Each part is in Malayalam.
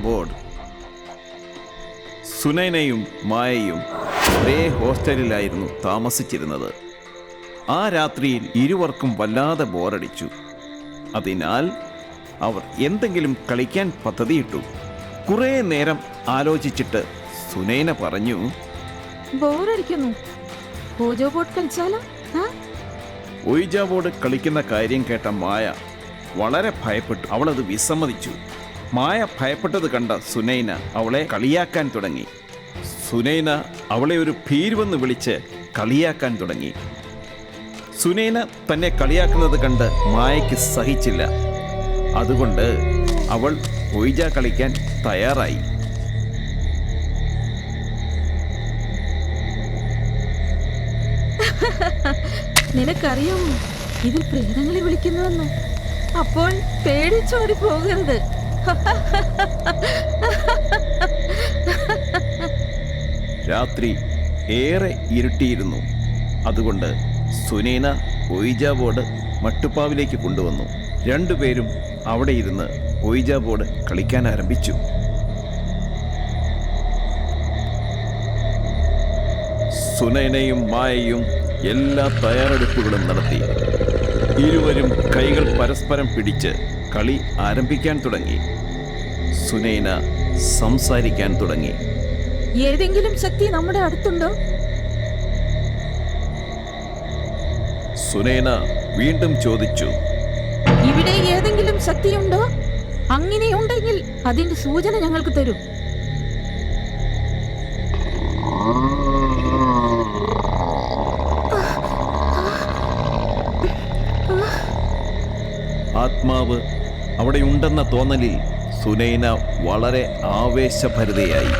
ബോർഡ്. സുനൈനയും മായയും ഒരേ ഹോസ്റ്റലിലായിരുന്നു താമസിച്ചിരുന്നത്. ആ രാത്രിയിൽ ഇരുവർക്കും വല്ലാതെ ബോറടിച്ചു. അതിനാൽ അവർ എന്തെങ്കിലും കളിക്കാൻ പദ്ധതിയിട്ടു. കുറേ നേരം ആലോചിച്ചിട്ട് സുനൈന പറഞ്ഞു, ബോറടിക്കുന്നു, ഓജോ ബോർഡ് കളിച്ചാലോ? ഒയ്ജ ബോർഡ് കളിക്കുന്ന കാര്യം കേട്ട മായ വളരെ ഭയപ്പെട്ടു. അവളത് വിസമ്മതിച്ചു. മായ ഭയപ്പെട്ടത് കണ്ട സുനൈന അവളെ കളിയാക്കാൻ തുടങ്ങി. സുനൈന അവളെ ഒരു ഭീരുവെന്ന് വിളിച്ച് കളിയാക്കാൻ തുടങ്ങി. സുനൈന തന്നെ കളിയാക്കുന്നത് കണ്ട് മായയ്ക്ക് സഹിച്ചില്ല. അതുകൊണ്ട് അവൾ ഒയ്ജ കളിക്കാൻ തയ്യാറായി. നിനക്കറിയാമോ ഇതിൽ പ്രേതങ്ങളെ വിളിക്കുന്നുവെന്ന്? അപ്പോൾ പേടിച്ചോടി പോകരുത്. രാത്രി ഏറെ ഇരുട്ടിയിരുന്നു. അതുകൊണ്ട് സുനൈന ഒയ്ജ ബോർഡ് മട്ടുപ്പാവിലേക്ക് കൊണ്ടുവന്നു. രണ്ടുപേരും അവിടെ ഇരുന്ന് ഒയ്ജ ബോർഡ് കളിക്കാൻ ആരംഭിച്ചു. സുനൈനയും മായയും എല്ലാ തയ്യാറെടുപ്പുകളും നടത്തി. ഇരുവരും കൈകൾ പരസ്പരം പിടിച്ച് കളി ആരംഭിക്കാൻ തുടങ്ങി. സുനൈന സംസാരിക്കാൻ തുടങ്ങി. ഏതെങ്കിലും ശക്തി നമ്മുടെ അടുത്തുണ്ടോ? സുനൈന വീണ്ടും ചോദിച്ചു. ഇവിടെ ഏതെങ്കിലും ശക്തിയുണ്ടോ? അങ്ങനെയുണ്ടെങ്കിൽ അതിന്റെ സൂചന ഞങ്ങൾക്ക് തരൂ. ആത്മാവ് അവിടെയുണ്ടെന്ന തോന്നലിൽ സുനൈന വളരെ ആവേശഭരിതയായി.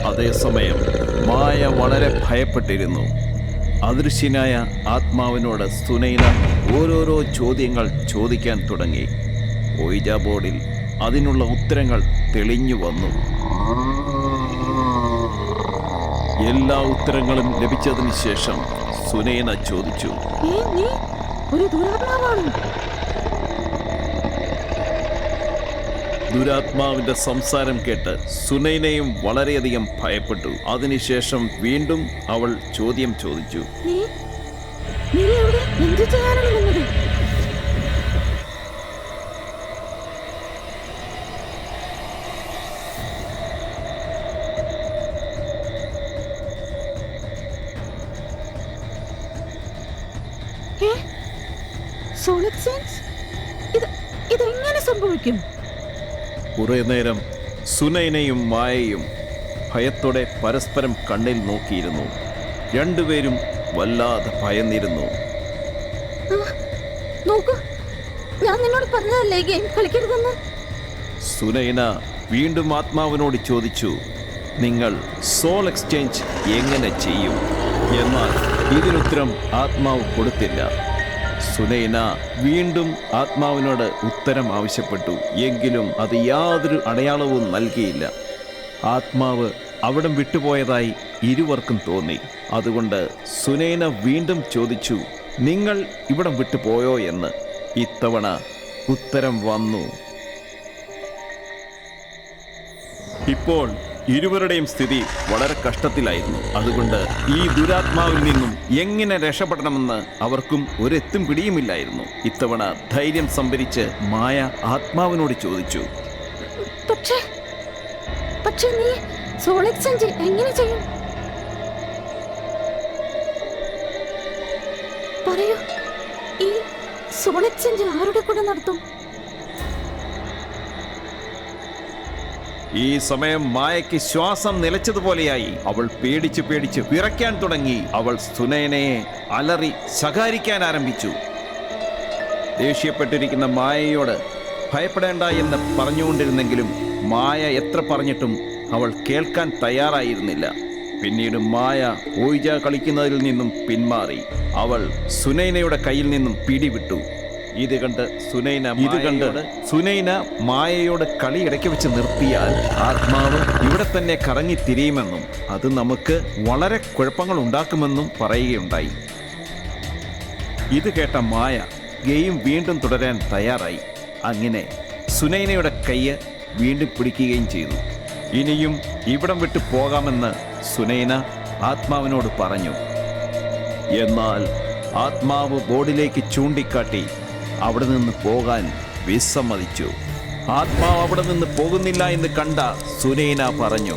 അതേസമയം മായ വളരെ ഭയപ്പെട്ടിരുന്നു. അദൃശ്യനായ ആത്മാവിനോട് സുനൈന ഓരോരോ ചോദ്യങ്ങൾ ചോദിക്കാൻ തുടങ്ങി. ഒയ്ജ ബോർഡിൽ അതിനുള്ള ഉത്തരങ്ങൾ തെളിഞ്ഞു വന്നു. എല്ലാ ഉത്തരങ്ങളും ലഭിച്ചതിന് ശേഷം സുനൈന ചോദിച്ചു, നീ ഒരു ദുരാത്മാവാണോ? ദുരാത്മാവിന്റെ സംസാരം കേട്ട് സുനൈനയും വളരെയധികം ഭയപ്പെട്ടു. അതിനുശേഷം വീണ്ടും അവൾ ചോദ്യം ചോദിച്ചു. ഇതെങ്ങനെ സംഭവിക്കും? കുറെ നേരം സുനൈനയും മായയും ഭയത്തോടെ പരസ്പരം കണ്ണിൽ നോക്കിയിരുന്നു. രണ്ടുപേരും വല്ലാതെ ഭയന്നിരുന്നു. ഞാൻ നിന്നോട് പറഞ്ഞതല്ലേ ഗെയിം കളിക്കരുതെന്ന്? സുനൈന വീണ്ടും ആത്മാവിനോട് ചോദിച്ചു, നിങ്ങൾ സോൾ എക്സ്ചേഞ്ച് എങ്ങനെ ചെയ്യും? എന്നാൽ ഇതിനുത്തരം ആത്മാവ് കൊടുത്തില്ല. സുനൈന വീണ്ടും ആത്മാവിനോട് ഉത്തരം ആവശ്യപ്പെട്ടു. എങ്കിലും അത് യാതൊരു അടയാളവും നൽകിയില്ല. ആത്മാവ് അവിടം വിട്ടുപോയതായി ഇരുവർക്കും തോന്നി. അതുകൊണ്ട് സുനൈന വീണ്ടും ചോദിച്ചു, നിങ്ങൾ ഇവിടം വിട്ടുപോയോ എന്ന്. ഇത്തവണ ഉത്തരം വന്നു. ഇപ്പോൾ ഇരുവരുടെയും സ്ഥിതി വളരെ കഷ്ടത്തിലായിരുന്നു. അതുകൊണ്ട് ഈ ദുരാത്മാവിൽ നിന്നും എങ്ങനെ രക്ഷപ്പെടണമെന്ന് അവർക്കും ഒരെത്തും പിടിയുമില്ലായിരുന്നു. ഇത്തവണ ധൈര്യം സംഭരിച്ച് മായ ആത്മാവിനോട് ചോദിച്ചു, പക്ഷേ നീ സോൾ എക്സ്ചേഞ്ച് എങ്ങനെ ചെയ്യും? പറയൂ, ഈ സോൾ എക്സ്ചേഞ്ച് ആരുടെ കൂടെ നടത്തും? ഈ സമയം മായയ്ക്ക് ശ്വാസം നിലച്ചതുപോലെയായി. അവൾ പേടിച്ച് വിറയ്ക്കാൻ തുടങ്ങി. അവൾ സുനൈനയെ അലറി ശകാരിക്കാൻ ആരംഭിച്ചു. ദേഷ്യപ്പെട്ടിരിക്കുന്ന മായയോട് ഭയപ്പെടേണ്ട എന്ന് പറഞ്ഞുകൊണ്ടിരുന്നെങ്കിലും മായ എത്ര പറഞ്ഞിട്ടും അവൾ കേൾക്കാൻ തയ്യാറായിരുന്നില്ല. പിന്നീട് മായ ഓയിജ കളിക്കുന്നതിൽ നിന്നും പിന്മാറി. അവൾ സുനൈനയുടെ കയ്യിൽ നിന്നും പിടിവിട്ടു. ഇത് കണ്ട് സുനൈന മായയോട് കളി ഇടയ്ക്ക് വെച്ച് നിർത്തിയാൽ ആത്മാവ് ഇവിടെ തന്നെ കറങ്ങി തിരിയുമെന്നും അത് നമുക്ക് വളരെ കുഴപ്പങ്ങൾ ഉണ്ടാക്കുമെന്നും പറയുകയുണ്ടായി. ഇത് കേട്ട മായ ഗെയിം വീണ്ടും തുടരാൻ തയ്യാറായി. അങ്ങനെ സുനൈനയുടെ കയ്യ് വീണ്ടും പിടിക്കുകയും ചെയ്തു. ഇനിയും ഇവിടം വിട്ടു പോകാമെന്ന് സുനൈന ആത്മാവിനോട് പറഞ്ഞു. എന്നാൽ ആത്മാവ് ബോർഡിലേക്ക് ചൂണ്ടിക്കാട്ടി അവിടെ നിന്ന് പോകാൻ വിസമ്മതിച്ചു. ആത്മാവ് അവിടെ നിന്ന് പോകുന്നില്ല എന്ന് കണ്ട സുനൈന പറഞ്ഞു,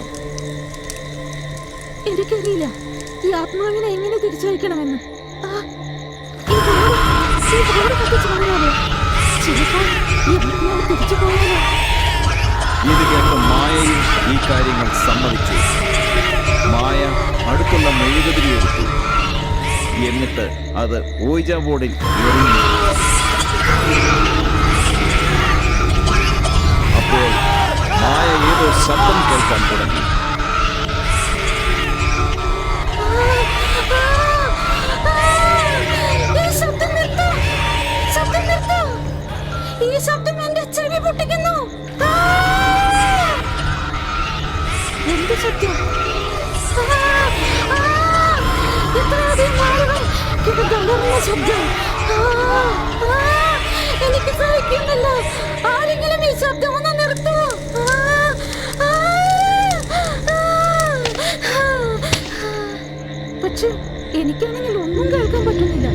എനിക്കറിയില്ല ഈ ആത്മാവിനെ എങ്ങനെ തിരിച്ചയക്കണമെന്ന്. ഇത് കേട്ട് മായയും ഈ കാര്യങ്ങൾ സമ്മതിച്ചു. മായ അടുത്തുള്ള മെഴുകുതിരി എടുത്തു. എന്നിട്ട് അത് ഓയിജ ബോർഡിൽ എറിഞ്ഞു. അപ്പോൾ മായ ഏതോ ശബ്ദം കേൾക്കാൻ തുടങ്ങി. ഈ ശബ്ദം എന്റെ ചെവി പൊട്ടിക്കുന്നു. എന്ത് സത്യം? ശബ്ദം എനിക്ക് സഹിക്കുന്നില്ല. ആരെങ്കിലും ഈ ശബ്ദം ഒന്ന് നിർത്തൂ. പക്ഷെ എനിക്കാണെങ്കിൽ ഒന്നും കേൾക്കാൻ പറ്റുന്നില്ല.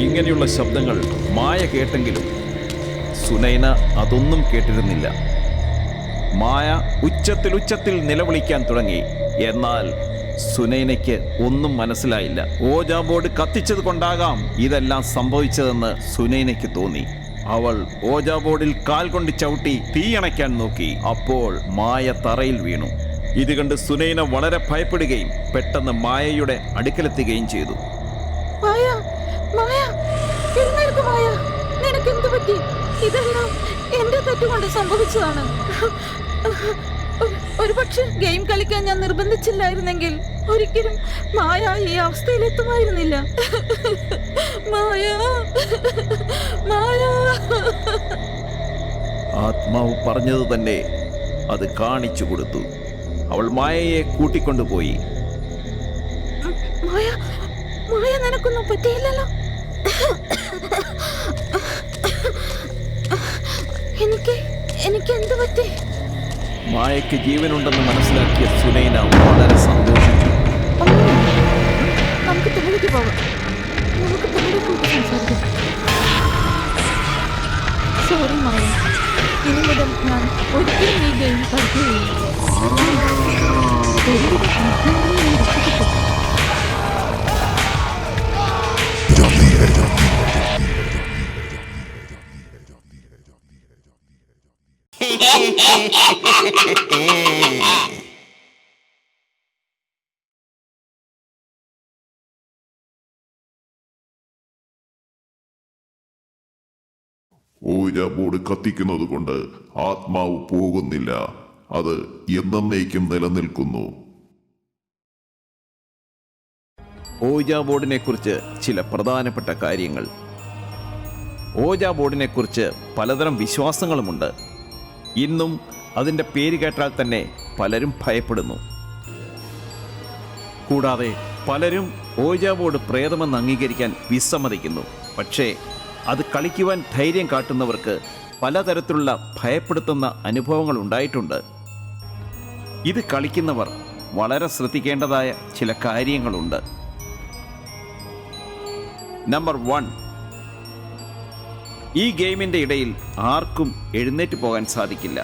ഇങ്ങനെയുള്ള ശബ്ദങ്ങൾ മായ കേട്ടെങ്കിലും സുനൈന അതൊന്നും കേട്ടിരുന്നില്ല. മായ ഉച്ചത്തിൽ നിലവിളിക്കാൻ തുടങ്ങി. എന്നാൽ സുനൈനയ്ക്ക് ഒന്നും മനസ്സിലായില്ല. ഓജ ബോർഡ് കത്തിച്ചത് കൊണ്ടാകാം ഇതെല്ലാം സംഭവിച്ചതെന്ന് സുനൈനയ്ക്ക് തോന്നി. അവൾ ഓജ ബോർഡിൽ കാൽ കൊണ്ട് ചവിട്ടി തീയണയ്ക്കാൻ നോക്കി. അപ്പോൾ മായ തറയിൽ വീണു. ഇത് കണ്ട് സുനൈന വളരെ ഭയപ്പെടുകയും പെട്ടെന്ന് മായയുടെ അടുക്കലെത്തുകയും ചെയ്തു. നിനക്കെന്ത് പറ്റി? ഇതെല്ലാം എന്റെ തെറ്റുകൊണ്ട് സംഭവിച്ചതാണ്. ഒരു പക്ഷെ ഗെയിം കളിക്കാൻ ഞാൻ നിർബന്ധിച്ചില്ലായിരുന്നെങ്കിൽ ഒരിക്കലും മായ ഈ അവസ്ഥയിലെത്തുമായിരുന്നില്ല. ആത്മാവ് പറഞ്ഞത് തന്നെ അത് കാണിച്ചു കൊടുത്തു. അവൾ മായയെ കൂട്ടിക്കൊണ്ടുപോയി. മായ നിനക്കൊന്നും പറ്റിയില്ലല്ലോ. എനിക്ക് എന്ത് പറ്റി? മായയ്ക്ക് ജീവനുണ്ടെന്ന് മനസ്സിലാക്കിയ സുനൈന വളരെ സന്തോഷിച്ചു. നമുക്ക് താഴേക്ക് പോകാം. നമുക്ക് താഴെ പോയിട്ട് സംസാരിക്കാം. സോറി മായ, ഇനി മുതൽ ഞാൻ ഒരിക്കലും ഈ ഗെയിം കളിക്കുകയില്ല. ഓജ ബോർഡ് കത്തിക്കുന്നത് കൊണ്ട് ആത്മാവ് പോകുന്നില്ല. അത് എന്നേക്കും നിലനിൽക്കുന്നു. ഓജ ബോർഡിനെ കുറിച്ച് ചില പ്രധാനപ്പെട്ട കാര്യങ്ങൾ. ഓജ ബോർഡിനെ കുറിച്ച് പലതരം വിശ്വാസങ്ങളുമുണ്ട്. ഇന്നും അതിൻ്റെ പേര് കേട്ടാൽ തന്നെ പലരും ഭയപ്പെടുന്നു. കൂടാതെ പലരും ഓജ ബോർഡ് പ്രേതമെന്ന് അംഗീകരിക്കാൻ വിസമ്മതിക്കുന്നു. പക്ഷേ അത് കളിക്കുവാൻ ധൈര്യം കാട്ടുന്നവർക്ക് പലതരത്തിലുള്ള ഭയപ്പെടുത്തുന്ന അനുഭവങ്ങൾ ഉണ്ടായിട്ടുണ്ട്. ഇത് കളിക്കുന്നവർ വളരെ ശ്രദ്ധിക്കേണ്ടതായ ചില കാര്യങ്ങളുണ്ട്. നമ്പർ 1, ഈ ഗെയിമിൻ്റെ ഇടയിൽ ആർക്കും എഴുന്നേറ്റ് പോകാൻ സാധിക്കില്ല.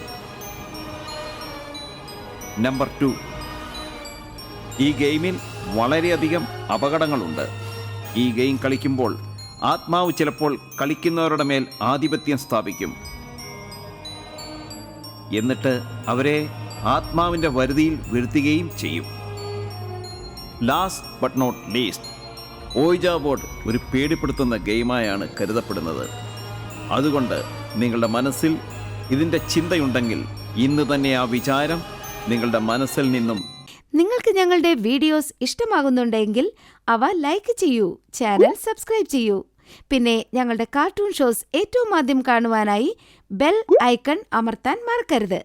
നമ്പർ 2, ഈ ഗെയിമിൽ വളരെയധികം അപകടങ്ങളുണ്ട്. ഈ ഗെയിം കളിക്കുമ്പോൾ ആത്മാവ് ചിലപ്പോൾ കളിക്കുന്നവരുടെ മേൽ ആധിപത്യം സ്ഥാപിക്കും. എന്നിട്ട് അവരെ ആത്മാവിൻ്റെ വരുതിയിൽ വീഴ്ത്തുകയും ചെയ്യും. Last but not least, ouija board ഒരു പേടിപ്പെടുത്തുന്ന ഗെയിമായാണ് കരുതപ്പെടുന്നത്. അതുകൊണ്ട് നിങ്ങളുടെ മനസ്സിൽ ഇതിൻ്റെ ചിന്തയുണ്ടെങ്കിൽ ഇന്ന് തന്നെ ആ വിചാരം നിങ്ങളുടെ മനസ്സിൽ നിന്നും. നിങ്ങൾക്ക് ഞങ്ങളുടെ വീഡിയോസ് ഇഷ്ടമാകുന്നുണ്ടെങ്കിൽ അവ ലൈക്ക് ചെയ്യൂ, ചാനൽ സബ്സ്ക്രൈബ് ചെയ്യൂ. പിന്നെ ഞങ്ങളുടെ കാർട്ടൂൺ ഷോസ് ഏറ്റവും ആദ്യം കാണുവാനായി ബെൽ ഐക്കൺ അമർത്താൻ മറക്കരുത്.